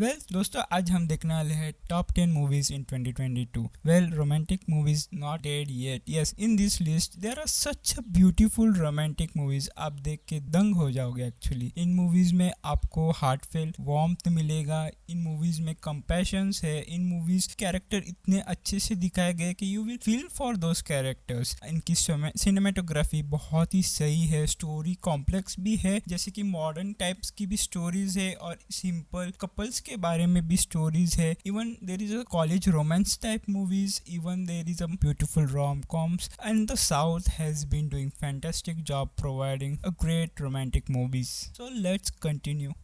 Well दोस्तों, आज हम देखने वाले हैं top 10 movies in 2022. Well, romantic movies not dead yet. Yes, in this list there are such beautiful romantic movies. आप देख के दंग हो जाओगे. एक्चुअली इन मूवीज में आपको हार्टफेल वार्मथ मिलेगा. इन मूवीज में कंपैशन है. इन मूवीज कैरेक्टर इतने अच्छे से दिखाए गए कि you will feel for those characters. इनकी सिनेमेटोग्राफी बहुत ही सही है. स्टोरी कॉम्प्लेक्स भी है, जैसे कि मॉडर्न टाइप्स की भी स्टोरीज है और सिंपल कपल्स के बारे में भी स्टोरीज है. Even there is a college romance type movies. Even there is a beautiful rom-coms, and the South has been doing fantastic job providing a great romantic movies. So let's continue.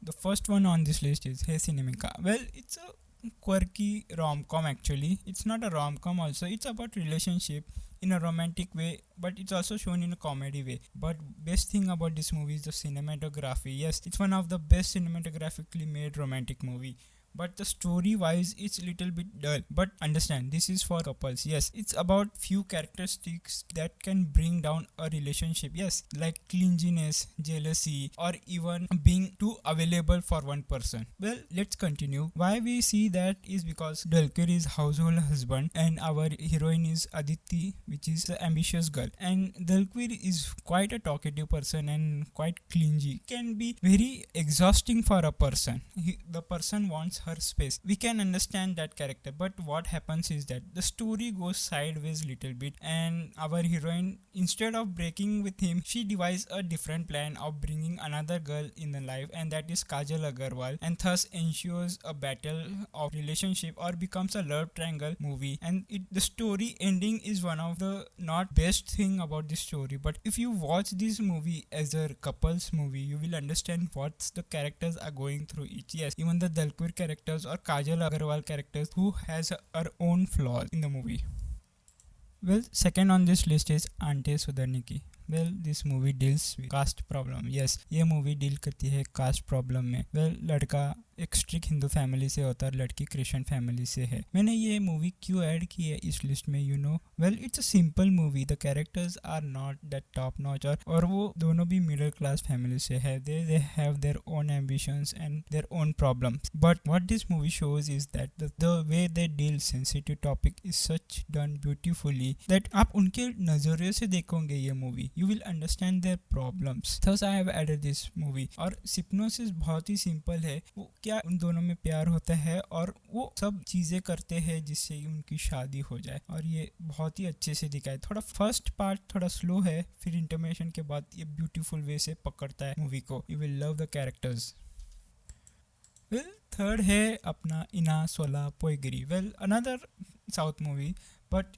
The first one on this list is Hey Cinemika. Well, it's a quirky rom-com. Actually, it's not a rom-com also. It's about relationship in a romantic way, but it's also shown in a comedy way. But best thing about this movie is the cinematography. Yes, it's one of the best cinematographically made romantic movie. But the story wise it's little bit dull, but understand this is for couples. Yes, it's about few characteristics that can bring down a relationship. Yes, like clinginess, jealousy, or even being too available for one person. Well, let's continue. Why we see that is because Dalkir is household husband and our heroine is Aditi, which is the ambitious girl. And Dalkir is quite a talkative person and quite clingy. Can be very exhausting for a person. The person wants her space. We can understand that character, but what happens is that the story goes sideways little bit, and our heroine, instead of breaking with him, she devises a different plan of bringing another girl in the life, and that is Kajal Agarwal, and thus ensures a battle of relationship or becomes a love triangle movie. And the story ending is one of the not best thing about this story, but if you watch this movie as a couples movie, you will understand what the characters are going through each. Yes, even the Dalquir characters or Kajal Agarwal characters who has her own flaws in the movie. Well, second on this list is Ante Sudarniki. Well this movie deals with caste problem. Yes, ये movie deal करती है cast problem में. Well, लड़का एक strict Hindu family से होता है और लड़की क्रिश्चियन फैमिली से है. मैंने ये मूवी क्यों ऐड की है इस लिस्ट में, you know. Well, it's a simple movie. The characters are not that top notch, और वो दोनों भी मिडिल क्लास फैमिली से है. They have their own ambitions and their own problems. But what this movie shows is that the way they deal sensitive topic is such done beautifully that आप उनके नजरिए से देखोगे ये movie, you will understand their problems. Thus I have added this movie. और सिप्नोसिस बहुत ही simple है. वो क्या उन दोनों में प्यार होता है और वो सब चीज़ें करते हैं जिससे उनकी शादी हो जाए, और ये बहुत ही अच्छे से दिखाए. थोड़ा फर्स्ट पार्ट थोड़ा स्लो है, फिर इंटरमिशन के बाद ये ब्यूटीफुल वे से पकड़ता है मूवी को. You will love the characters. Well, third है अपना Enna Solla Pogirai. Well, another south movie, but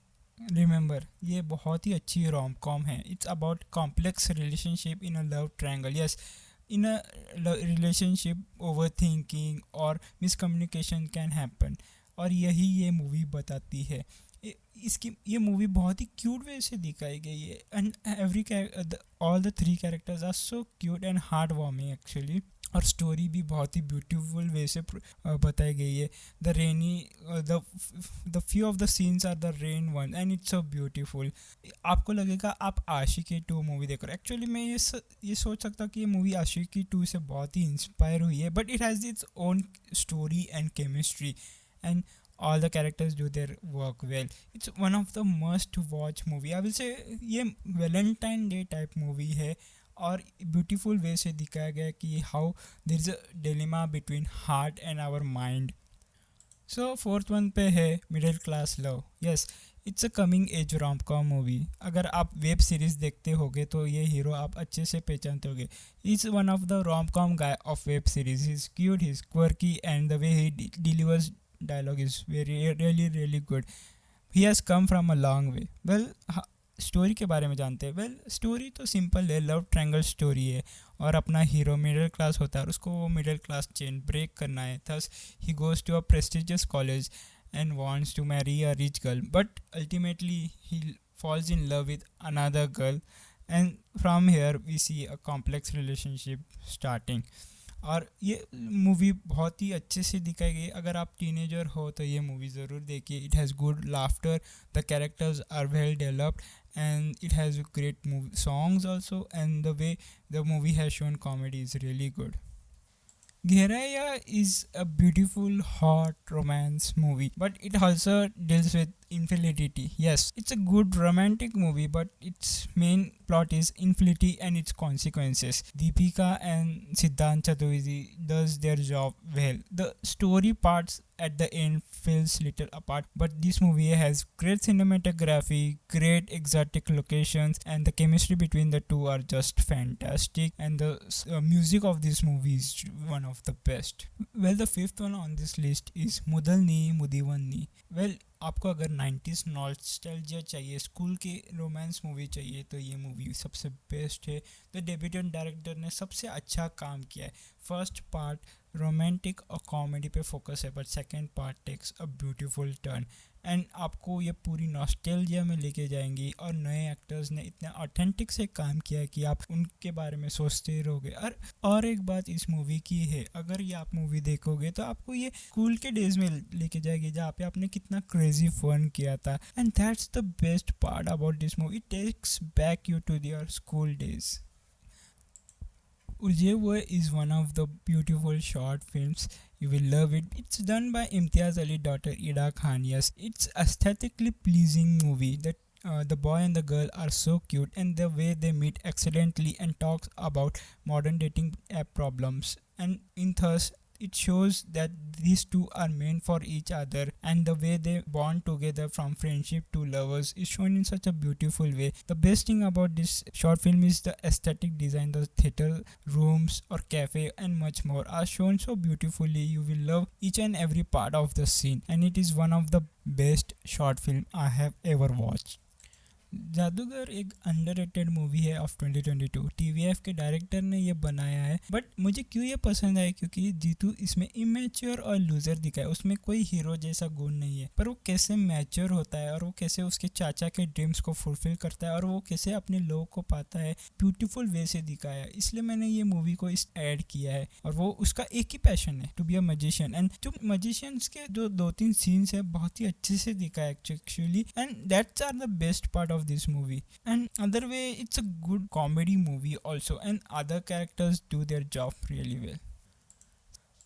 remember ये बहुत ही अच्छी rom-com है. It's about complex relationship in a love triangle. Yes, in a relationship overthinking और मिसकम्युनिकेशन कैन हैपन, और यही ये मूवी बताती है. इसकी ये मूवी बहुत ही क्यूट वे से दिखाई गई है, and every all the three characters are so cute and heart warming actually. और स्टोरी भी बहुत ही ब्यूटीफुल वे से बताई गई है. The rainy the few of the scenes are the rain one and it's so beautiful. आपको लगेगा आप आशिकी 2 मूवी देख रहे हो. एक्चुअली मैं ये सोच सकता हूँ कि ये मूवी आशिकी 2 से बहुत ही इंस्पायर हुई है, but it has its own story and chemistry, and all the characters do their work well. It's one of the must watch movie. I will say ये Valentine Day type movie है, और beautiful way से दिखाया गया कि how there is a dilemma between heart and our mind. So fourth one पे है middle class love. Yes, it's a coming age rom-com movie. अगर आप वेब सीरीज़ देखते होगे तो ये हीरो आप अच्छे से पहचानते होगे. Is one of the rom-com guy of web series. He is cute, he is quirky, and the way he delivers dialogue is really good. He has come from a long way. Well, story के बारे में जानते हैं. Well, story तो simple है, love triangle story है, और अपना हीरो मिडिल क्लास होता है और उसको वो मिडिल क्लास चेन ब्रेक करना है. Thus he goes to a prestigious college and wants to marry a rich girl, but ultimately he falls in love with another girl, and from here we see a complex relationship starting. और ये movie बहुत ही अच्छे से दिखाई गई. अगर आप teenager हो तो ये मूवी ज़रूर देखिए. It has good laughter, the characters are well developed, and it has great songs also, and the way the movie has shown comedy is really good. Gheraya is a beautiful, hot romance movie, but it also deals with infidelity. Yes, it's a good romantic movie, but its main plot is infidelity and its consequences. Deepika and Siddhant Chaturvedi does their job well. The story parts at the end feels little apart, but this movie has great cinematography, great exotic locations, and the chemistry between the two are just fantastic. And the music of this movie is one of the best. Well, the fifth one on this list is Mudalni Mudivanni. Well, आपको अगर 90s nostalgia चाहिए, school की romance movie चाहिए, तो ये movie सबसे best है. The debutant director ने सबसे अच्छा काम किया है. फर्स्ट पार्ट रोमांटिक और कॉमेडी पे फोकस है, but second part takes a beautiful turn and आपको ये पूरी नॉस्टैल्जिया में लेके जाएंगी. और नए एक्टर्स ने इतना ऑथेंटिक से काम किया है कि आप उनके बारे में सोचते रहोगे. और एक बात इस मूवी की है, अगर ये आप मूवी देखोगे तो आपको ये स्कूल के डेज में लेके जाएगी, जहाँ पे आपने कितना क्रेजी फन किया था. And that's the best part about this movie, it takes back you to your school days. Ulje is one of the beautiful short films. You will love it. It's done by Imtiaz Ali daughter Ida Khan. Yes, it's aesthetically pleasing movie. That the boy and the girl are so cute, and the way they meet accidentally and talks about modern dating app problems. And in thus it shows that these two are meant for each other, and the way they bond together from friendship to lovers is shown in such a beautiful way. The best thing about this short film is the aesthetic design. The theater rooms or cafe and much more are shown so beautifully. You will love each and every part of the scene, and it is one of the best short film I have ever watched. जादूगर एक underrated movie है of 2022. TVF के director ने ये बनाया है, but मुझे क्यों ये पसंद आया, क्योंकि जीतू इसमें इमेच्योर और लूजर दिखाया. उसमें कोई हीरो जैसा गुण नहीं है, पर वो कैसे मैच्योर होता है और वो कैसे उसके चाचा के ड्रीम्स को फुलफिल करता है और वो कैसे अपने लोगों को पाता है, ब्यूटीफुल वे से दिखाया है. इसलिए मैंने ये मूवी को इस ऐड किया है. और वो उसका एक ही पैशन है, to be a magician. And जो मजिशियंस के जो 2-3 सीन्स है बहुत ही अच्छे से दिखाया actually, and that's are the best part of this movie. And other way, it's a good comedy movie also, and other characters do their job really well.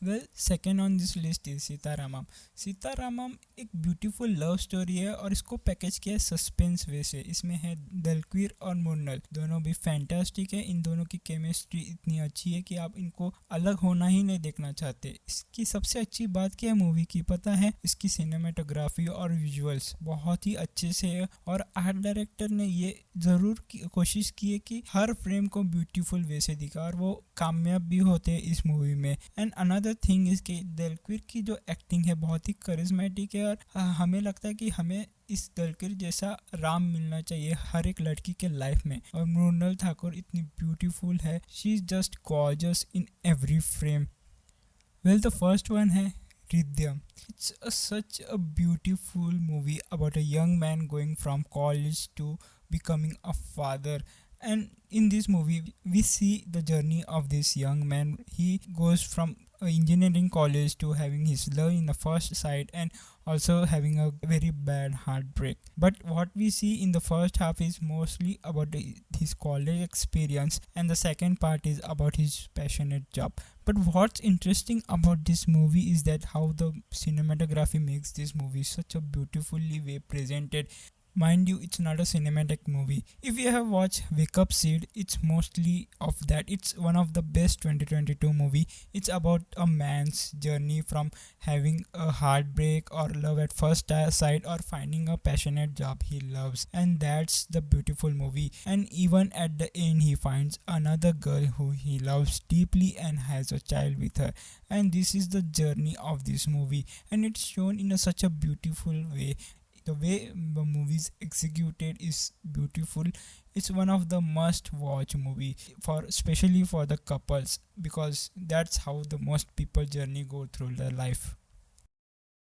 Well second on this list is Sita Ramam. Sita Ramam एक beautiful love story है और इसको package किया है suspense वे से. इसमें है दलक्वीर और मुन्नल, दोनों भी फैंटास्टिक है. इन दोनों की केमिस्ट्री इतनी अच्छी है कि आप इनको अलग होना ही नहीं देखना चाहते. इसकी सबसे अच्छी बात क्या है मूवी की पता है, इसकी सिनेमाटोग्राफी और विजुअल्स बहुत ही अच्छे से है. और आर्ट डायरेक्टर ने ये ज़रूर कोशिश की है कि हर फ्रेम को ब्यूटीफुल वे से दिखा, और वो कामयाब भी होते हैं इस मूवी में. एंड अनदर थिंग इज कि दलक्वीर की जो एक्टिंग है बहुत ही करिश्मेटिक है, और हमें लगता है कि हमें इस दलक्वीर जैसा राम मिलना चाहिए हर एक लड़की के लाइफ में. और मृणाल ठाकुर इतनी ब्यूटीफुल है, she is just gorgeous in every frame. Well the first one है Hridayam. It's such a beautiful movie about a young man going from college to becoming a father. And in this movie, we see the journey of this young man. He goes from engineering college to having his love in the first sight, and also having a very bad heartbreak. But what we see in the first half is mostly about his college experience, and the second part is about his passionate job. But what's interesting about this movie is that how the cinematography makes this movie such a beautifully way presented. Mind you, it's not a cinematic movie. If you have watched Wake Up Sid, it's mostly of that. It's one of the best 2022 movie. It's about a man's journey from having a heartbreak or love at first sight, or finding a passionate job he loves. And that's the beautiful movie. And even at the end, he finds another girl who he loves deeply and has a child with her. And this is the journey of this movie. And it's shown in such a beautiful way. The way the movie is executed is beautiful. It's one of the must watch movie, for especially for the couples, because that's how the most people journey go through their life.